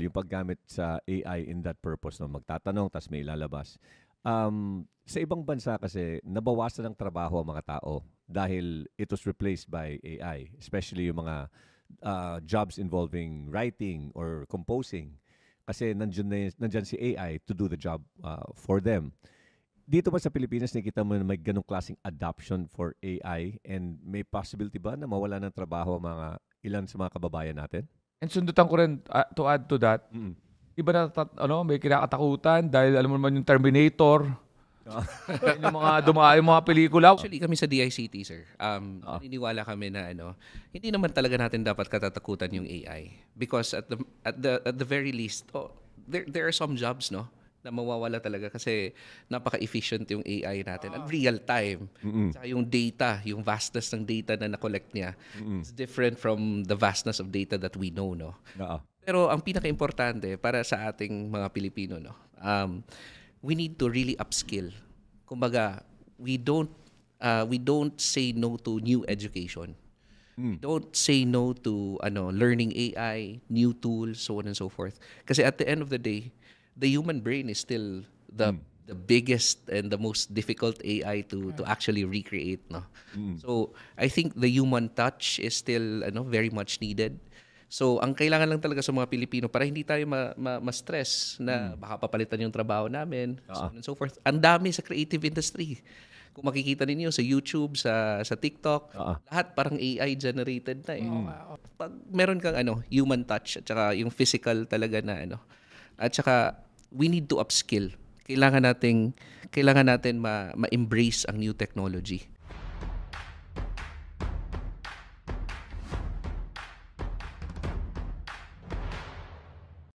yung paggamit sa AI in that purpose, no? Magtatanong, tas may ilalabas. Sa ibang bansa kasi, nabawasan ng trabaho ang mga tao dahil it was replaced by AI, especially yung mga jobs involving writing or composing. Kasi nandyan si AI to do the job for them. Dito ba sa Pilipinas, nakita mo na may ganong klaseng adoption for AI and may possibility ba na mawala ng trabaho ang mga ilan sa mga kababayan natin? And sundutan ko rin to add to that, Mm. iba na may kinakatakutan dahil alam mo naman yung Terminator, yung mga yung mga pelikula. Actually, kami sa DICT, sir, naniniwala kami na hindi naman talaga natin dapat katatakutan yung AI because at the very least, there are some jobs, no, na mawawala talaga kasi napaka-efficient yung AI natin at real time. Saka yung data, yung vastness ng data na na-collect niya is different from the vastness of data that we know, no. Pero ang pinaka-importante para sa ating mga Pilipino, no, we need to really upskill. Kumbaga, we don't say no to new education. We don't say no to learning AI, new tools, so on and so forth. Kasi at the end of the day, the human brain is still the biggest and the most difficult AI to actually recreate, no. So I think the human touch is still very much needed. So, ang kailangan lang talaga sa mga Pilipino para hindi tayo ma-stress na baka papalitan yung trabaho namin, so on and so forth. Ang dami sa creative industry. Kung makikita ninyo sa YouTube, sa TikTok, lahat parang AI generated na eh. Pag meron kang human touch at saka yung physical talaga na at saka we need to upskill. Kailangan natin ma-embrace ang new technology.